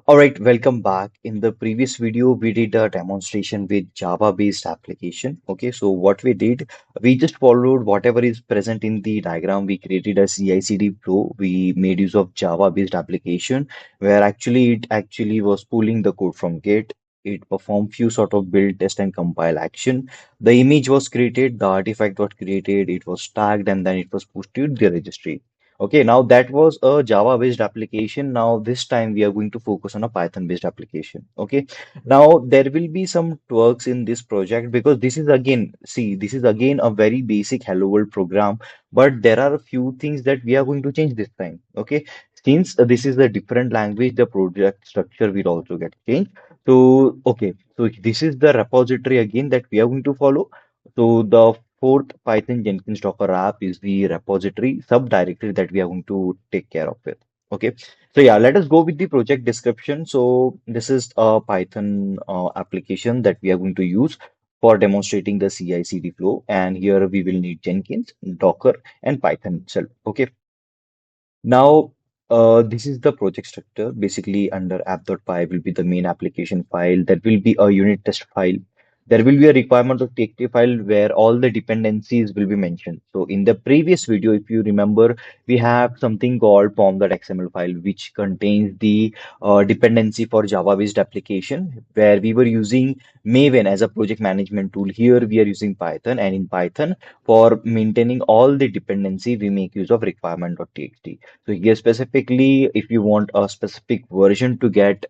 All right, welcome back. In the previous video, we did a demonstration with Java-based application. Okay, so what we did, we just followed whatever is present in the diagram. We created a CI/CD flow. We made use of Java-based application where actually it actually was pulling the code from Git. It performed few sort of build, test, and compile action. The image was created, the artifact was created, it was tagged, and then it was pushed to the registry. Okay, now that was a Java-based application. Now this time we are going to focus on a Python-based application. Okay, now there will be some twerks in this project because this is again, see, this is again a very basic Hello World program, but there are a few things that we are going to change this time. Okay, since this is a different language, the project structure will also get changed. So, okay, so this is the repository again that we are going to follow. So the fourth Python Jenkins Docker app is the repository subdirectory that we are going to take care of it. Okay. So yeah, let us go with the project description. So this is a Python application that we are going to use for demonstrating the CI/CD flow. And here we will need Jenkins, Docker, and Python itself. Okay. Now, this is the project structure. Basically, under app.py will be the main application file. There will be a unit test file. There will be a requirement of TXT file where all the dependencies will be mentioned. So in the previous video, if you remember, we have something called pom.xml file, which contains the dependency for Java-based application, where we were using Maven as a project management tool. Here we are using Python, and in Python, for maintaining all the dependency, we make use of requirement.txt. So here specifically, if you want a specific version to get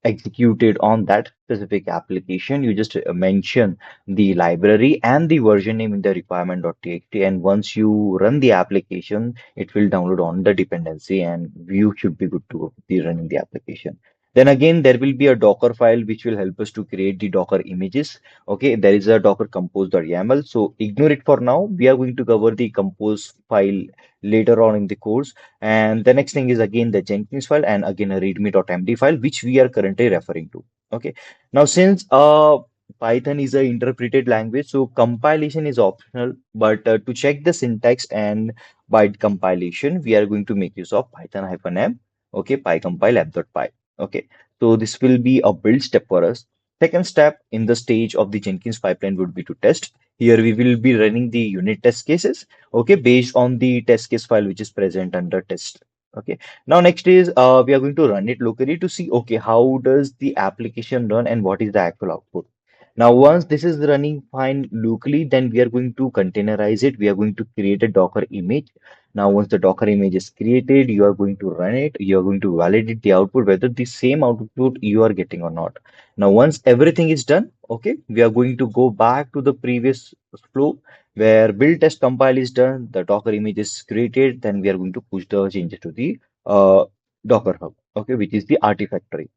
executed on that specific application, you just mention the library and the version name in the requirement.txt. And once you run the application, it will download on the dependency and you should be good to be running the application. Then again, there will be a Docker file which will help us to create the Docker images. Okay, there is a Docker compose.yaml. So ignore it for now. We are going to cover the compose file later on in the course. And the next thing is again the Jenkins file and again a readme.md file, which we are currently referring to. Okay. Now, since Python is a interpreted language, so compilation is optional, but to check the syntax and by compilation, we are going to make use of Python-m, okay, pycompile app.py. Okay. So this will be a build step for us. Second step in the stage of the Jenkins pipeline would be to test. Here we will be running the unit test cases, okay, based on the test case file which is present under test. Okay, now next is we are going to run it locally to see, okay, how does the application run and what is the actual output. Now once this is running fine locally, then we are going to containerize it. We are going to create a Docker image. Now once the Docker image is created, you are going to run it. You are going to validate the output, whether the same output you are getting or not. Now once everything is done, okay, we are going to go back to the previous flow where build test compile is done, the Docker image is created, then we are going to push the changes to the Docker hub, okay, which is the artifactory.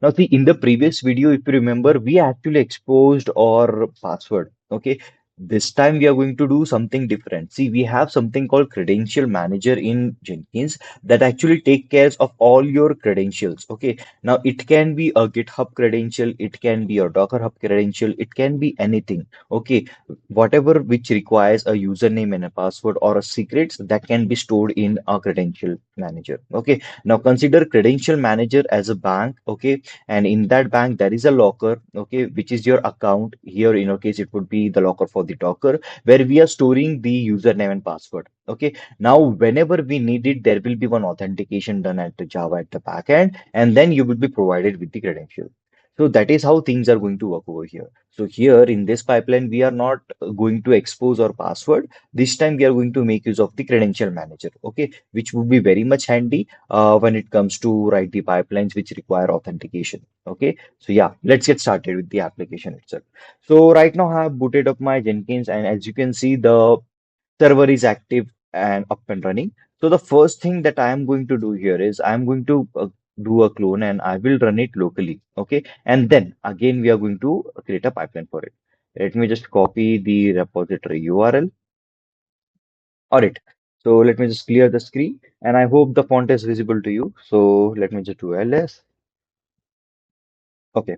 Now, see, in the previous video, if you remember, we actually exposed our password, okay. This time we are going to do something different. See, we have something called credential manager in Jenkins that actually take care of all your credentials, okay. Now, it can be a GitHub credential, it can be a Docker Hub credential, it can be anything, okay, whatever which requires a username and a password or a secrets that can be stored in a credential manager. Okay, now consider credential manager as a bank. Okay, and in that bank there is a locker, okay, which is your account. Here in our case it would be the locker for the Docker where we are storing the username and password. Okay, now whenever we need it, there will be one authentication done at the Java at the back end, and then you will be provided with the credential. So that is how things are going to work over here. So here in this pipeline, we are not going to expose our password. This time we are going to make use of the credential manager, okay, which would be very much handy when it comes to write the pipelines which require authentication. Okay, so yeah, let's get started with the application itself. So right now I have booted up my Jenkins, and as you can see, the server is active and up and running. So the first thing that I am going to do here is I'm going to do a clone and I will run it locally. Okay. And then again, we are going to create a pipeline for it. Let me just copy the repository URL. All right. So let me just clear the screen and I hope the font is visible to you. So let me just do ls. Okay.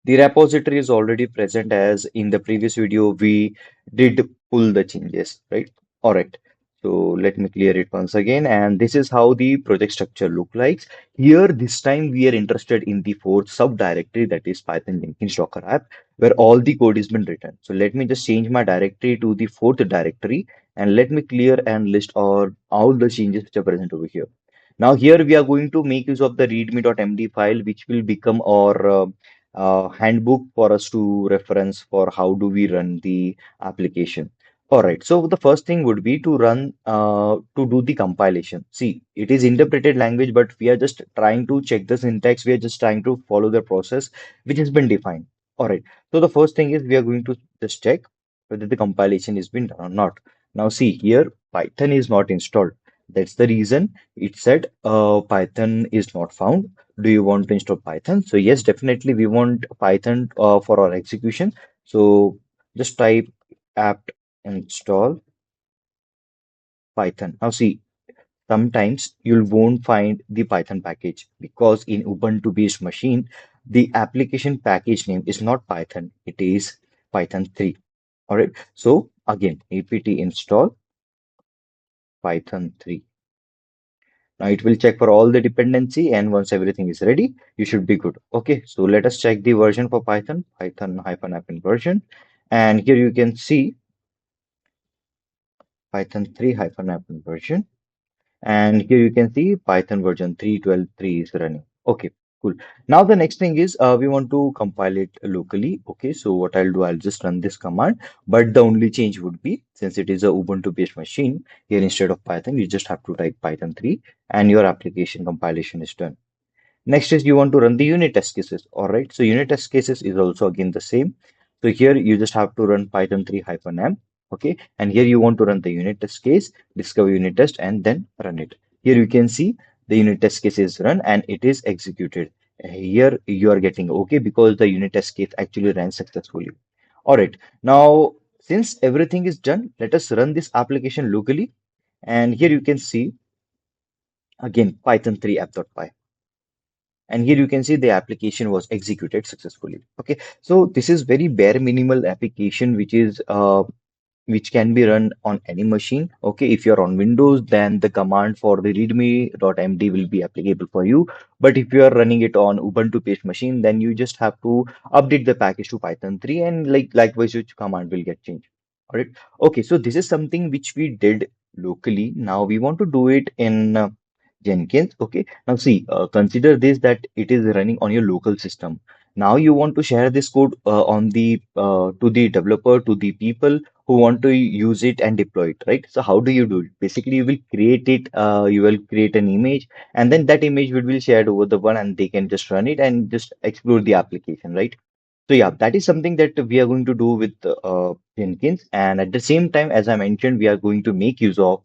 The repository is already present as in the previous video, we did pull the changes, right? All right. So let me clear it once again. And this is how the project structure look like. Here, this time we are interested in the fourth subdirectory, that is Python Jenkins Docker app, where all the code is been written. So let me just change my directory to the fourth directory, and let me clear and list all the changes which are present over here. Now here we are going to make use of the readme.md file, which will become our handbook for us to reference for how do we run the application. All right, so the first thing would be to to do the compilation. See, it is interpreted language, but we are just trying to check the syntax. We are just trying to follow the process which has been defined. All right, so the first thing is we are going to just check whether the compilation has been done or not. Now, see here, Python is not installed. That's the reason it said Python is not found. Do you want to install Python? So yes, definitely we want Python for our execution. So just type apt install Python. Now see, sometimes you won't find the Python package because in Ubuntu based machine, the application package name is not Python, it is Python 3. All right. So again, apt install Python 3. Now it will check for all the dependency, and once everything is ready, you should be good. Okay, so let us check the version for Python, Python hyphen app version. And here you can see Python 3 hyphen app version. And here you can see Python version 3.12.3 is running. Okay, cool. Now the next thing is we want to compile it locally. Okay, so what I'll do, I'll just run this command. But the only change would be, since it is a Ubuntu-based machine, here instead of Python, you just have to type Python 3 and your application compilation is done. Next is you want to run the unit test cases. All right. So unit test cases is also again the same. So here you just have to run Python 3 hyphen m. Okay. And here you want to run the unit test case, discover unit test, and then run it. Here you can see the unit test case is run and it is executed. Here you are getting okay because the unit test case actually ran successfully. All right. Now, since everything is done, let us run this application locally. And here you can see again Python 3 app.py. And here you can see the application was executed successfully. Okay, so this is very bare minimal application which can be run on any machine. Okay, if you're on Windows, then the command for the readme.md will be applicable for you. But if you are running it on Ubuntu based machine, then you just have to update the package to Python 3, and likewise your command will get changed. All right. Okay, so this is something which we did locally. Now we want to do it in Jenkins. Okay. Now see, consider this that it is running on your local system. Now you want to share this code on the to the developer, to the people who want to use it and deploy it, right? So how do you do it? Basically, you will create it. You will create an image, and then that image will be shared over the one, and they can just run it and just explore the application, right? So yeah, that is something that we are going to do with Jenkins, and at the same time, as I mentioned, we are going to make use of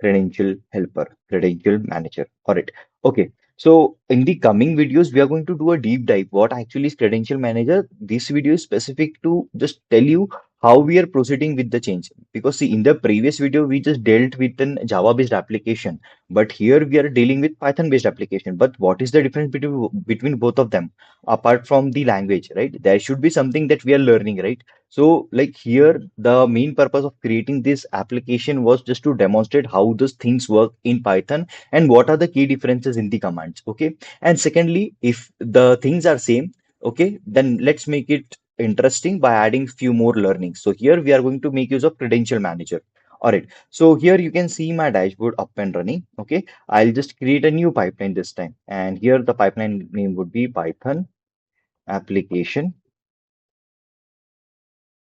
credential helper, credential manager. All right. Okay. So in the coming videos, we are going to do a deep dive. What actually is credential manager? This video is specific to just tell you how we are proceeding with the change. Because see, in the previous video, we just dealt with an Java-based application, but here we are dealing with Python-based application. But what is the difference between both of them? Apart from the language, right? There should be something that we are learning, right? So, like here, the main purpose of creating this application was just to demonstrate how those things work in Python and what are the key differences in the commands. Okay. And secondly, if the things are same, okay, then let's make it interesting by adding few more learnings. So here we are going to make use of credential manager. All right. So here you can see my dashboard up and running. Okay. I'll just create a new pipeline this time. And here the pipeline name would be Python application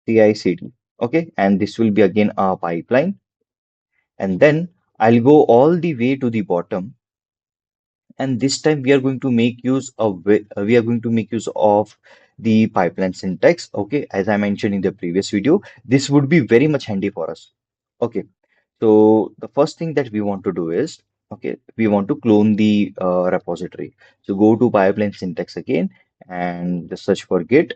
CI/CD. Okay, and this will be again a pipeline, and then I'll go all the way to the bottom, and this time we are going to make use of we are going to make use of the pipeline syntax. Okay, as I mentioned in the previous video, this would be very much handy for us. Okay, so the first thing that we want to do is, okay, we want to clone the repository. So go to pipeline syntax again and just search for git,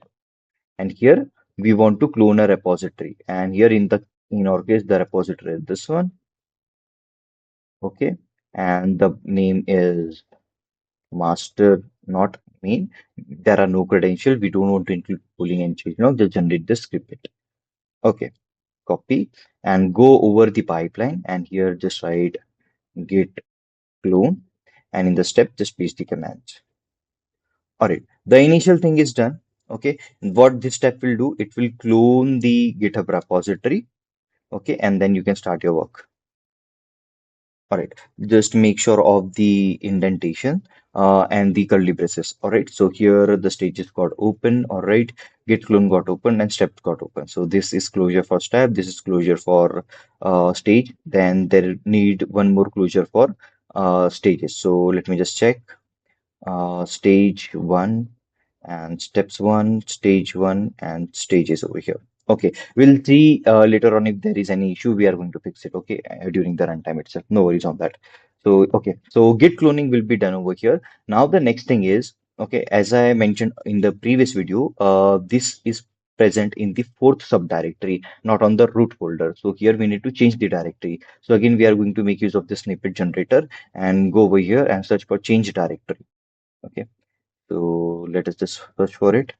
and here we want to clone a repository, and here in our case the repository is this one. Okay, and the name is master, not main. There are no credentials. We don't want to include pooling and change. Just generate the script. Okay, copy and go over the pipeline, and here just write git clone, and in the step just paste the commands. All right, the initial thing is done. Okay, what this step will do, it will clone the GitHub repository. Okay, and then you can start your work. All right, just make sure of the indentation and the curly braces. All right, so here the stages got open. All right, git clone got open and steps got open. So this is closure for step. This is closure for stage. Then there need one more closure for stages. So let me just check. Stage one and steps one, stage one, and stages over here. Okay, we'll see later on if there is any issue. We are going to fix it. Okay, during the runtime itself. No worries on that. So okay, so git cloning will be done over here. Now the next thing is okay. As I mentioned in the previous video, this is present in the fourth subdirectory, not on the root folder. So here we need to change the directory. So again, we are going to make use of the snippet generator and go over here and search for change directory. Okay, so let us just search for it.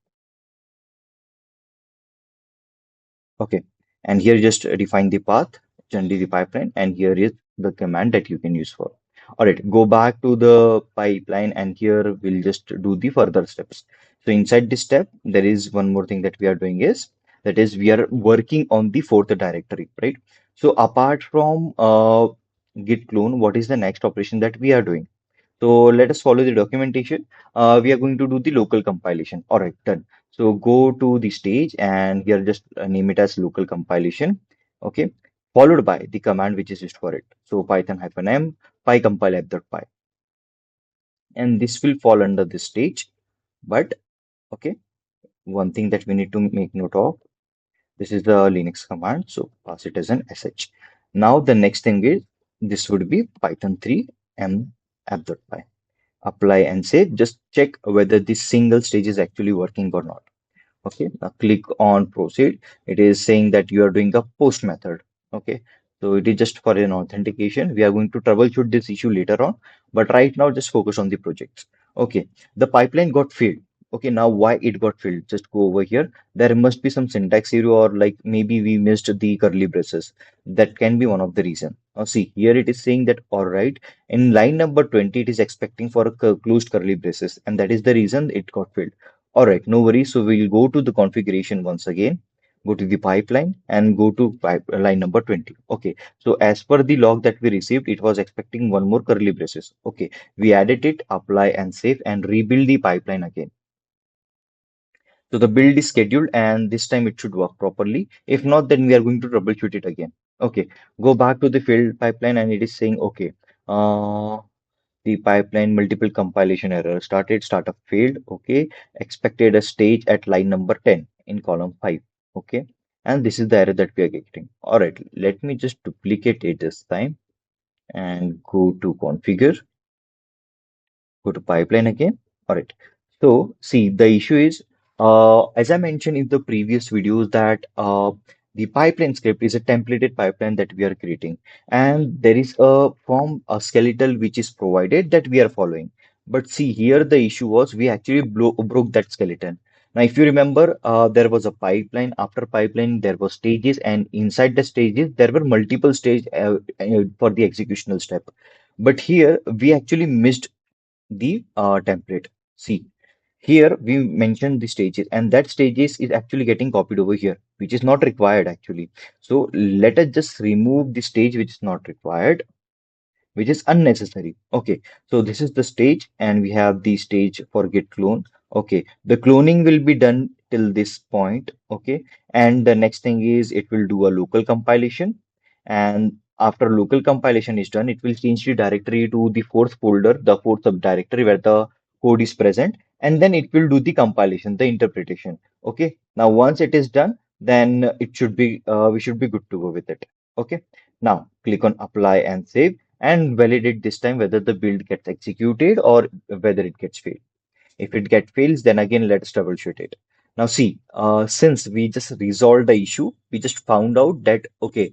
Okay, and here just define the path, generally the pipeline, and here is the command that you can use for. All right, go back to the pipeline, and here we'll just do the further steps. So inside this step, there is one more thing that we are doing is that is we are working on the fourth directory, right? So apart from git clone, what is the next operation that we are doing? So let us follow the documentation. We are going to do the local compilation. All right, done. So go to the stage and here just name it as local compilation. Okay, followed by the command which is used for it. So python -m pycompile app.py, and this will fall under this stage. But okay, one thing that we need to make note of, this is the Linux command. So pass it as an sh. Now the next thing is this would be python 3 m app.py. Apply and save. Just check whether this single stage is actually working or not. Okay, now click on proceed. It is saying that you are doing a post method. Okay, so it is just for an authentication. We are going to troubleshoot this issue later on, but right now just focus on the projects. Okay, the pipeline got failed. Okay, now why it got failed? Just go over here. There must be some syntax error, or like maybe we missed the curly braces. That can be one of the reason. Now see, here it is saying that all right, in line number 20, it is expecting for a closed curly braces, and that is the reason it got failed. All right, no worries. So we'll go to the configuration once again, go to the pipeline and go to line number 20. Okay, so as per the log that we received, it was expecting one more curly braces. Okay, we added it, apply and save and rebuild the pipeline again. So the build is scheduled and this time it should work properly. If not, then we are going to troubleshoot it again. Okay, go back to the field pipeline and it is saying, okay, the pipeline multiple compilation error started startup failed. Okay, expected a stage at line number 10 in column 5. Okay, and this is the error that we are getting. All right, let me just duplicate it this time and go to configure, go to pipeline again. All right, so see, the issue is as I mentioned in the previous videos that the pipeline script is a templated pipeline that we are creating, and there is a form, a skeletal which is provided that we are following. But see, here the issue was we actually broke that skeleton. Now, if you remember, there was a pipeline. After pipeline, there were stages, and inside the stages, there were multiple stage for the executional step. But here we actually missed the template. See, here we mentioned the stages, and that stages is actually getting copied over here, which is not required actually. So let us just remove the stage which is not required, which is unnecessary. Okay, so this is the stage, and we have the stage for git clone. Okay, the cloning will be done till this point. Okay, and the next thing is it will do a local compilation, and after local compilation is done, it will change the directory to the fourth folder, the fourth subdirectory where the code is present, and then it will do the compilation, the interpretation. Okay, now once it is done, then it should be we should be good to go with it. Okay, now click on apply and save and validate this time whether the build gets executed or whether it gets failed. If it gets fails, then again let's troubleshoot it. Now see, since we just resolved the issue, we just found out that okay,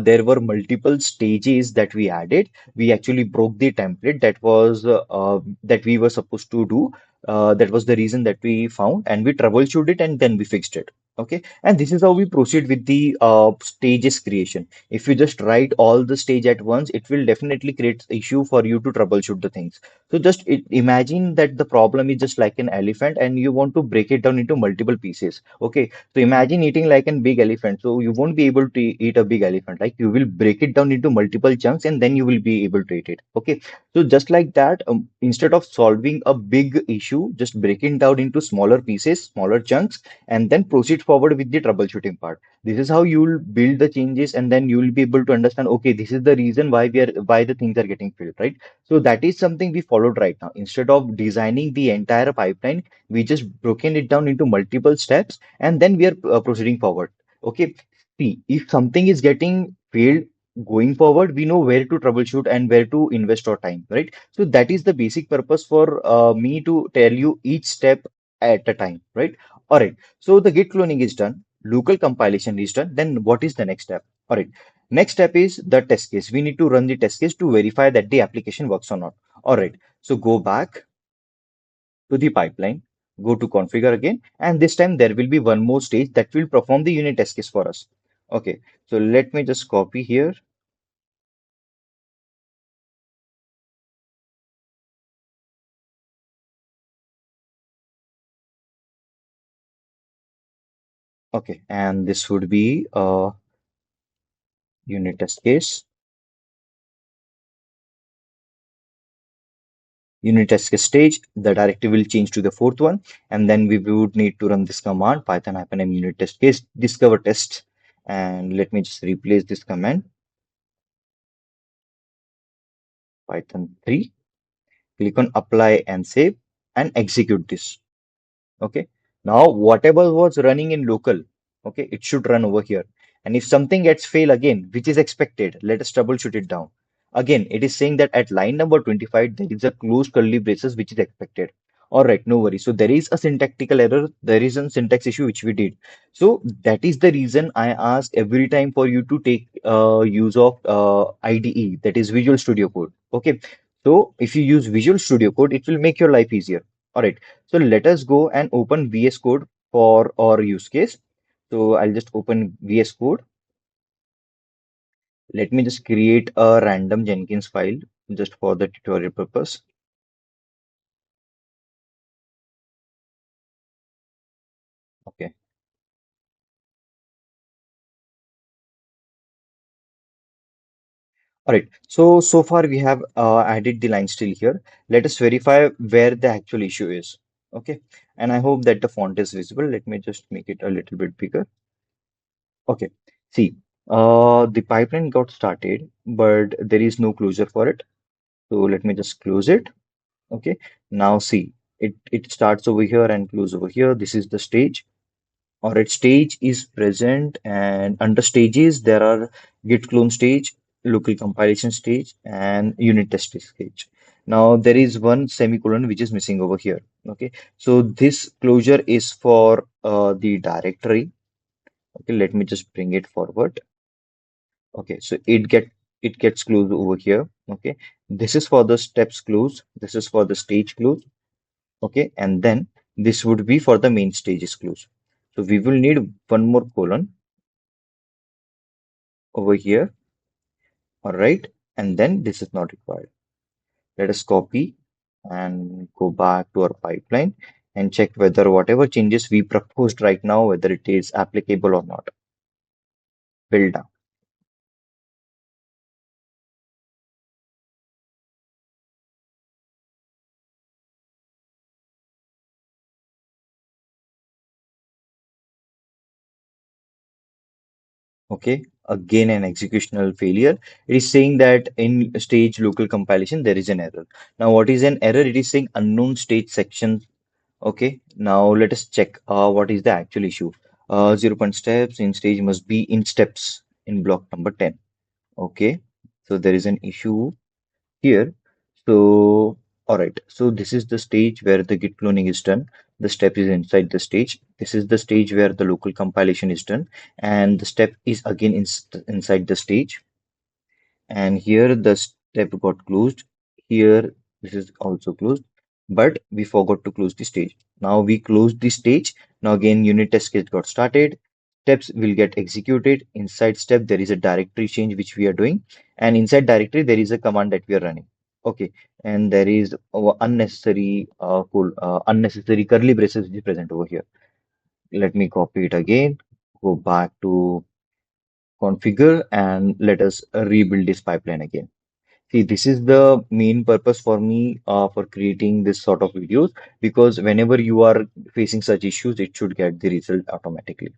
there were multiple stages that we added. We actually broke the template that we were supposed to do. That was the reason that we found, and we troubleshoot it and then we fixed it. Okay, and this is how we proceed with the stages creation. If you just write all the stage at once, it will definitely create issue for you to troubleshoot the things. So just imagine that the problem is just like an elephant and you want to break it down into multiple pieces. Okay, so imagine eating like a big elephant. So you won't be able to eat a big elephant. Like you will break it down into multiple chunks and then you will be able to eat it. Okay, so just like that, instead of solving a big issue, just break it down into smaller pieces, smaller chunks, and then proceed forward with the troubleshooting part. This is how you'll build the changes, and then you'll be able to understand, okay, this is the reason why the things are getting failed, right? So that is something we followed right now. Instead of designing the entire pipeline, we just broken it down into multiple steps, and then we are proceeding forward. Okay. See, if something is getting failed going forward, we know where to troubleshoot and where to invest our time, right? So that is the basic purpose for me to tell you each step at a time, right? All right. So the git cloning is done, local compilation is done. Then what is the next step? All right. Next step is the test case. We need to run the test case to verify that the application works or not. All right. So go back to the pipeline, go to configure again, and this time there will be one more stage that will perform the unit test case for us. Okay. So let me just copy here. Okay. And this would be unit test case. Unit test case stage, the directive will change to the fourth one, and then we would need to run this command python -m unit test case discover test. And let me just replace this command python 3. Click on apply and save and execute this. Okay. Now, whatever was running in local, okay, it should run over here. And if something gets fail again, which is expected, let us troubleshoot it down. Again, it is saying that at line number 25, there is a closed curly braces, which is expected. All right, no worries. So there is a syntactical error. There is a syntax issue, which we did. So that is the reason I ask every time for you to take use of IDE, that is Visual Studio Code. Okay. So if you use Visual Studio Code, it will make your life easier. All right. So let us go and open VS Code for our use case. So I'll just open VS Code. Let me just create a random Jenkins file just for the tutorial purpose. Okay. All right. So far we have added the line still here. Let us verify where the actual issue is. Okay. And I hope that the font is visible. Let me just make it a little bit bigger. Okay. See, the pipeline got started, but there is no closure for it. So let me just close it. Okay, now see, it starts over here and close over here. This is the stage. All right, stage is present, and under stages there are git clone stage, local compilation stage, and unit test stage. Now there is one semicolon which is missing over here. Okay, so this closure is for the directory. Okay, let me just bring it forward. Okay, so it gets closed over here. Okay, this is for the steps close. This is for the stage close. Okay, and then this would be for the main stages close. So we will need one more colon over here. All right, and then this is not required. Let us copy and go back to our pipeline and check whether whatever changes we proposed right now, whether it is applicable or not. Build down. Okay, again an executional failure. It is saying that in stage local compilation there is an error. Now what is an error? It is saying unknown stage section. Okay, now let us check what is the actual issue. 0 point steps in stage must be in steps in block number 10. Okay, so there is an issue here. So, all right, so this is the stage where the git cloning is done. The step is inside the stage. This is the stage where the local compilation is done, and the step is again inside the stage. And here the step got closed. Here, this is also closed. but we forgot to close the stage. Now we close the stage. Now again, unit test case got started. Steps will get executed. Inside step, there is a directory change which we are doing, and inside directory there is a command that we are running. Okay, and there is unnecessary curly braces which is present over here. Let me copy it again. Go back to configure and let us rebuild this pipeline again. See, this is the main purpose for me for creating this sort of videos, because whenever you are facing such issues, it should get the result automatically.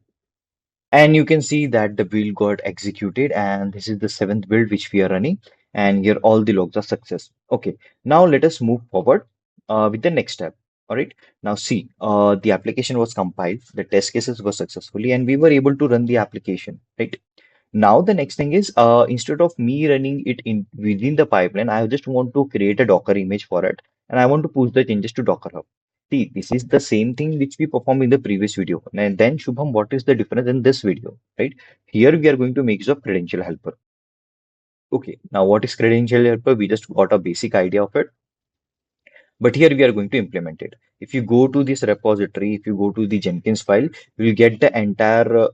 And you can see that the build got executed, and this is the seventh build which we are running. And here all the logs are success. Okay, now let us move forward with the next step. All right, now see, the application was compiled, the test cases were successfully, and we were able to run the application, right? Now the next thing is, instead of me running it in within the pipeline, I just want to create a Docker image for it, and I want to push the changes to Docker Hub. See, this is the same thing which we performed in the previous video. And then Shubham, what is the difference in this video, right? Here we are going to make use of credential helper. Okay, now what is credential helper? We just got a basic idea of it. But here we are going to implement it. If you go to this repository, if you go to the Jenkins file, you will get the entire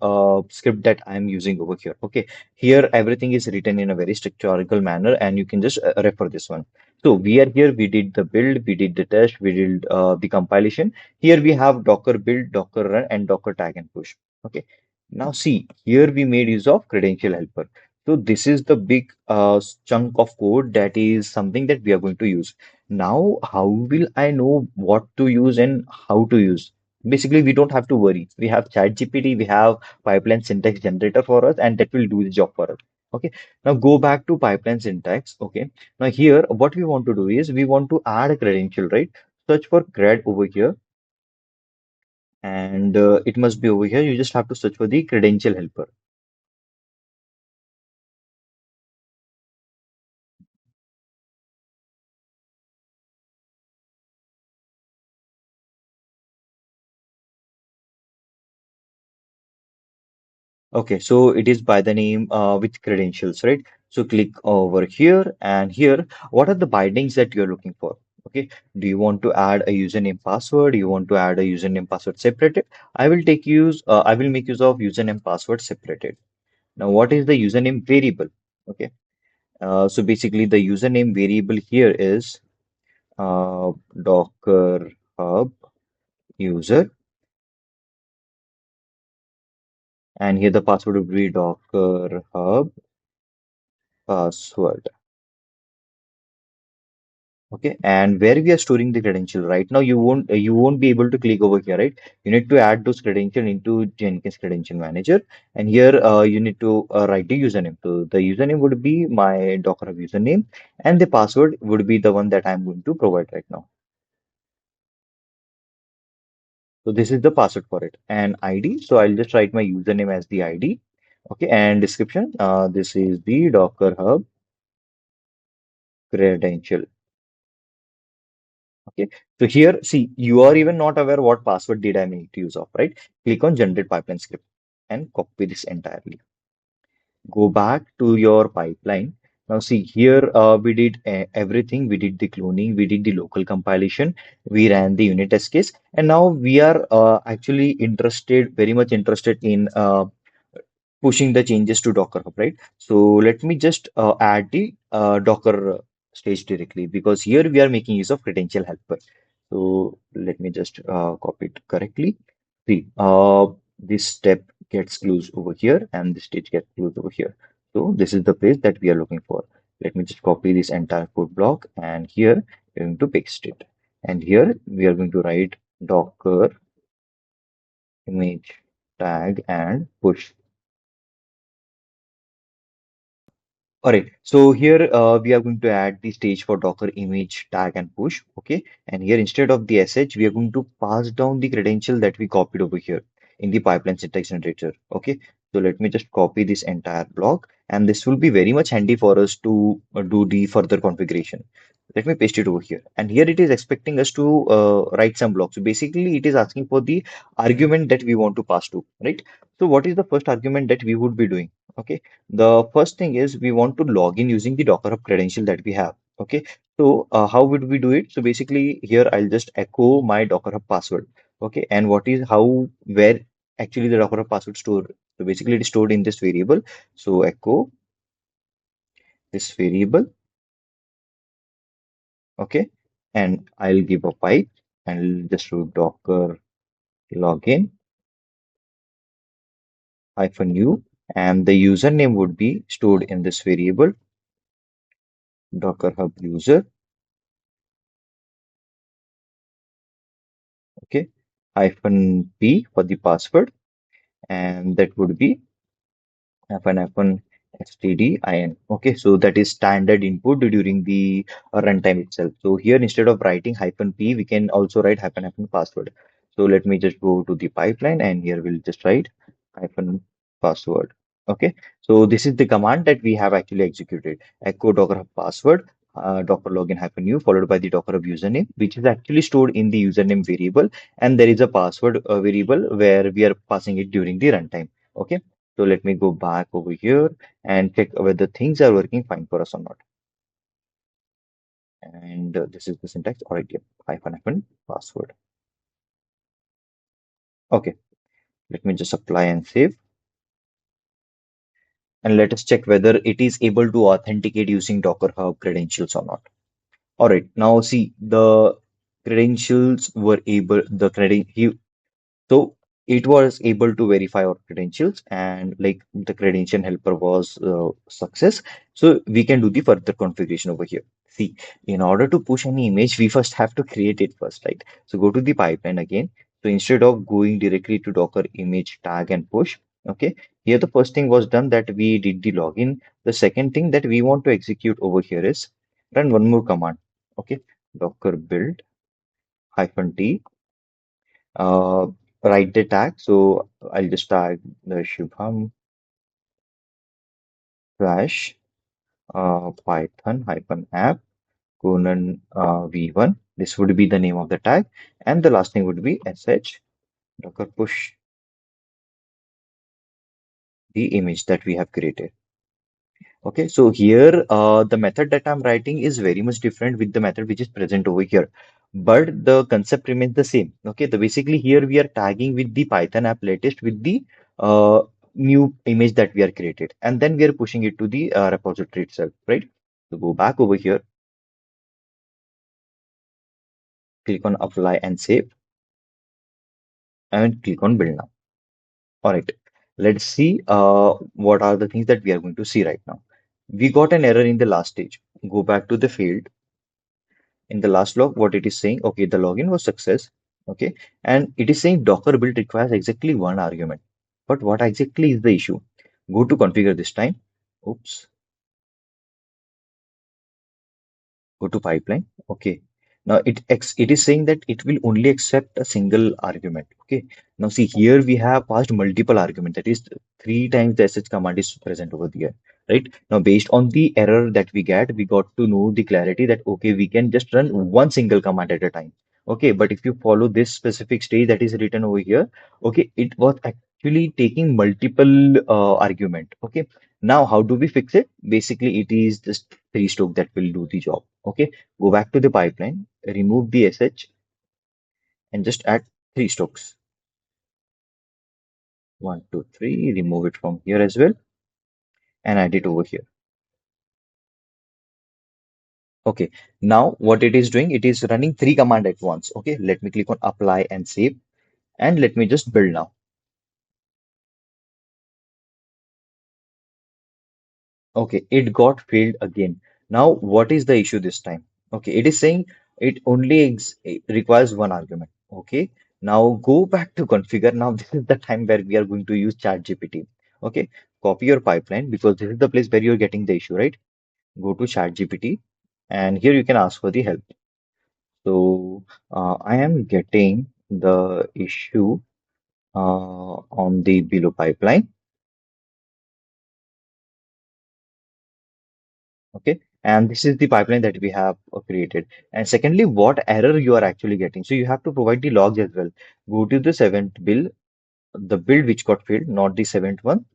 script that I'm using over here. Okay, here everything is written in a very structural manner, and you can just refer this one. So we are here, we did the build, we did the test, we did the compilation. Here we have Docker build, Docker run, and Docker tag and push. Okay, now see, here we made use of credential helper. So this is the big chunk of code that is something that we are going to use. Now, how will I know what to use and how to use? Basically, we don't have to worry. We have ChatGPT, we have pipeline syntax generator for us, and that will do the job for us. Okay. Now go back to pipeline syntax. Okay. Now here, what we want to do is we want to add a credential, right? Search for cred over here, and it must be over here. You just have to search for the credential helper. Okay, so it is by the name with credentials, right? So click over here, and here, what are the bindings that you're looking for? Okay, do you want to add a username password? Do you want to add a username password separated? I will make use of username password separated. Now, what is the username variable? Okay, so basically the username variable here is Docker Hub user, and here the password would be Docker Hub password. Okay, and where we are storing the credential right now, you won't be able to click over here, right? You need to add those credential into Jenkins Credential Manager, and here you need to write the username. So the username would be my Docker Hub username, and the password would be the one that I'm going to provide right now. So this is the password for it, and ID. So I'll just write my username as the ID. Okay, and description. This is the Docker Hub credential. Okay, so here, see, you are even not aware what password did I make use of, right? Click on generate pipeline script and copy this entirely. Go back to your pipeline. Now, see, here we did everything. We did the cloning, we did the local compilation, we ran the unit test case, and now we are actually very much interested in pushing the changes to Docker Hub, right? So let me just add the Docker stage directly, because here we are making use of credential helper. So let me just copy it correctly. See, this step gets closed over here and this stage gets closed over here. So this is the page that we are looking for. Let me just copy this entire code block, and here we're going to paste it. And here we are going to write Docker image tag and push. All right, so here we are going to add the stage for Docker image tag and push. Okay, and here instead of the sh, we are going to pass down the credential that we copied over here in the pipeline syntax generator. Okay, so let me just copy this entire block, and this will be very much handy for us to do the further configuration. Let me paste it over here, and here it is expecting us to write some blocks. So basically, it is asking for the argument that we want to pass to, right? So what is the first argument that we would be doing? Okay, the first thing is we want to log in using the Docker Hub credential that we have. Okay, So how would we do it? So basically here I'll just echo my Docker Hub password. Okay, and what is how where actually the Docker Hub password store. So basically it is stored in this variable. So echo this variable, okay, and I'll give a pipe and I'll just do Docker login -u, and the username would be stored in this variable Docker Hub user, okay, -p for the password, and that would be hyphen stdin. Okay, so that is standard input during the runtime itself. So here instead of writing -p, we can also write hyphen password. So let me just go to the pipeline and here we'll just write hyphen password. Okay, so this is the command that we have actually executed. Echo docker hub password, docker login -u followed by the docker hub username, which is actually stored in the username variable, and there is a password variable where we are passing it during the runtime. Okay. So let me go back over here and check whether things are working fine for us or not. And this is the syntax. All right, yep, hyphen password. Okay, let me just apply and save. And let us check whether it is able to authenticate using Docker Hub credentials or not. All right, now see the credentials were able, the credit, so it was able to verify our credentials and like the credential helper was success. So we can do the further configuration over here. See, in order to push any image, we first have to create it first, right? So go to the pipeline again. So instead of going directly to Docker image tag and push, okay, here the first thing was done that we did the login. The second thing that we want to execute over here is run one more command. Okay, Docker build -t uh, write the tag. So I'll just tag the Shubham slash Python app colon v1. This would be the name of the tag, and the last thing would be sh docker push the image that we have created. Okay, so here the method that I'm writing is very much different with the method which is present over here, but the concept remains the same. Okay, the basically here we are tagging with the Python app latest with the uh, new image that we are created, and then we are pushing it to the repository itself, right? So go back over here, click on apply and save, and click on build now. All right, let's see what are the things that we are going to see right now. We got an error in the last stage. Go back to the field in the last log, what it is saying, okay, the login was success, okay, and it is saying Docker build requires exactly one argument. But what exactly is the issue? Go to configure this time. Oops, go to pipeline. Okay. Now it is saying that it will only accept a single argument. Okay. Now see here we have passed multiple argument. That is three times the sh command is present over there. Right. Now based on the error that we get, we got to know the clarity that okay, we can just run one single command at a time. Okay, but if you follow this specific stage that is written over here, okay, it was actually taking multiple argument. Okay. Now how do we fix it? Basically, it is just three stroke that will do the job. Okay, go back to the pipeline, remove the sh, and just add three strokes. One, two, three. Remove it from here as well, and add it over here. Okay, now what it is doing, it is running three command at once. Okay, let me click on apply and save, and let me just build now. Okay, it got failed again. Now, what is the issue this time? Okay, it is saying it only it requires one argument. Okay, now go back to configure. Now, this is the time where we are going to use ChatGPT. Okay, copy your pipeline because this is the place where you're getting the issue, right? Go to ChatGPT, and here you can ask for the help. So, I am getting the issue on the below pipeline. Okay, and this is the pipeline that we have created. And secondly, what error you are actually getting. So you have to provide the logs as well. Go to the seventh build, the build which got failed, not the seventh one.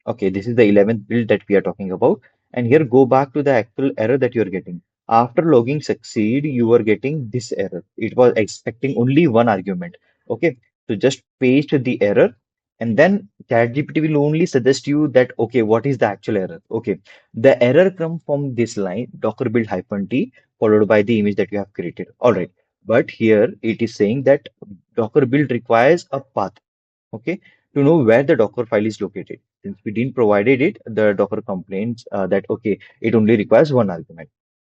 Okay, this is the 11th build that we are talking about. And here go back to the actual error that you're getting. After logging succeed, you were getting this error. It was expecting only one argument. Okay, so just paste the error, and then ChatGPT will only suggest you that okay, what is the actual error? Okay, the error comes from this line docker build hyphen t followed by the image that you have created. All right, but here it is saying that docker build requires a path. Okay, to know where the docker file is located. Since we didn't provided it, the docker complains that okay, it only requires one argument.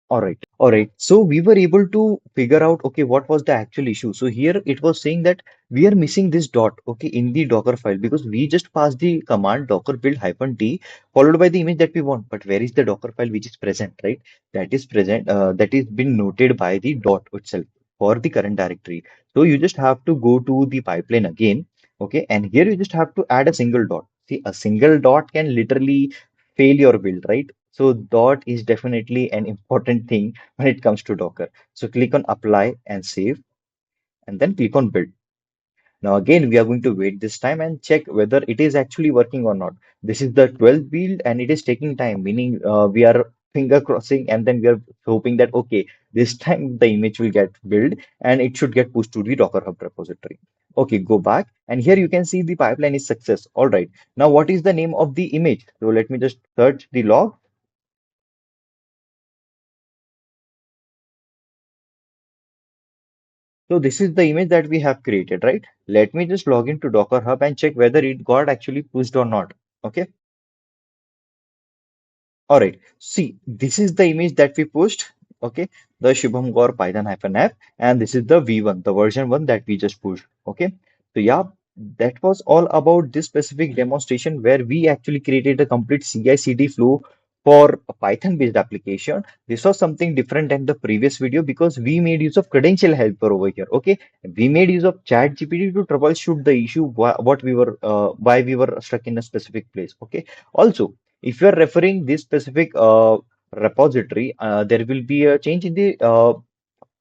All right. So we were able to figure out, okay, what was the actual issue. So here it was saying that we are missing this dot, okay, in the Docker file because we just passed the command docker build hyphen t followed by the image that we want. But where is the Docker file which is present, right? That is present, that is been noted by the dot itself for the current directory. So you just have to go to the pipeline again, okay, and here you just have to add a single dot. See, a single dot can literally fail your build, right? So dot is definitely an important thing when it comes to Docker. So click on apply and save, and then click on build. Now again, we are going to wait this time and check whether it is actually working or not. This is the 12th build and it is taking time, meaning we are finger crossing and then we are hoping that, okay, this time the image will get built and it should get pushed to the Docker Hub repository. Okay, go back and here you can see the pipeline is success. All right. Now what is the name of the image? So let me just search the log. So this is the image that we have created, right? Let me just log into Docker Hub and check whether it got actually pushed or not. Okay. All right. See, this is the image that we pushed. Okay. The Shubham Gaur Python hyphen app. And this is the V1, the version one that we just pushed. Okay. So yeah, that was all about this specific demonstration where we actually created a complete CI/CD flow for a Python-based application. This was something different than the previous video because we made use of credential helper over here. Okay. We made use of ChatGPT to troubleshoot the issue, what we were, why we were stuck in a specific place. Okay. Also, if you are referring this specific repository, there will be a change in the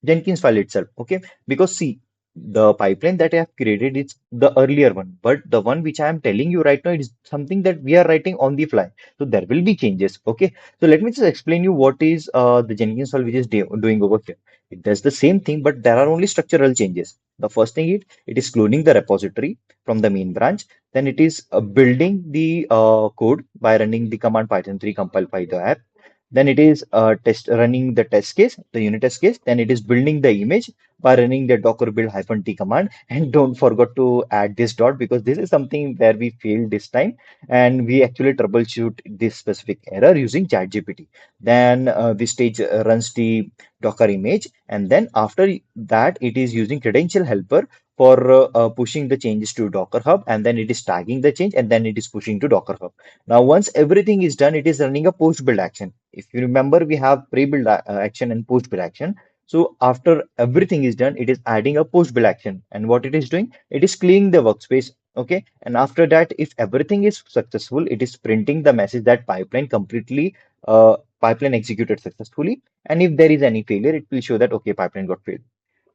Jenkins file itself. Okay, because see, the pipeline that I have created is the earlier one, but the one which I am telling you right now is something that we are writing on the fly. So there will be changes. Okay, so let me just explain you what is the Jenkins file which is doing over here. It does the same thing, but there are only structural changes. The first thing it is cloning the repository from the main branch. Then it is building the code by running the command python 3 compile by the app. Then it is test running the test case, the unit test case. Then it is building the image by running the docker build hyphen t command. And don't forget to add this dot because this is something where we failed this time, and we actually troubleshoot this specific error using ChatGPT. Then the stage runs the Docker image, and then after that, it is using credential helper for pushing the changes to Docker Hub, and then it is tagging the change, and then it is pushing to Docker Hub. Now, once everything is done, it is running a post build action. If you remember, we have pre-build action and post-build action. So after everything is done, it is adding a post-build action. And what it is doing, it is cleaning the workspace. Okay. And after that, if everything is successful, it is printing the message that pipeline executed successfully. And if there is any failure, it will show that okay, pipeline got failed.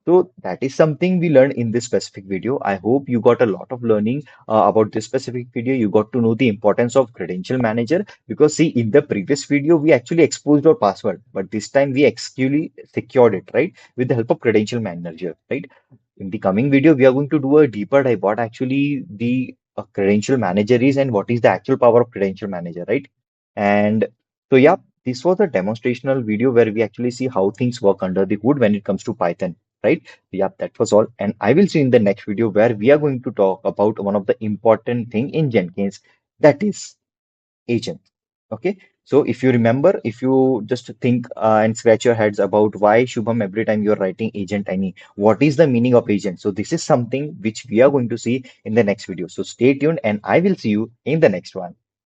So that is something we learned in this specific video. I hope you got a lot of learning about this specific video. You got to know the importance of credential manager because see, in the previous video, we actually exposed our password, but this time we actually secured it, right? With the help of credential manager, right? In the coming video, we are going to do a deeper dive what actually the credential manager is and what is the actual power of credential manager, right? And so, yeah, this was a demonstrational video where we actually see how things work under the hood when it comes to Python, right? Yeah, that was all. And I will see you in the next video where we are going to talk about one of the important thing in Jenkins, that is agent. Okay. So if you remember, if you just think and scratch your heads about why Shubham every time you're writing agent any, what is the meaning of agent? So this is something which we are going to see in the next video. So stay tuned and I will see you in the next one.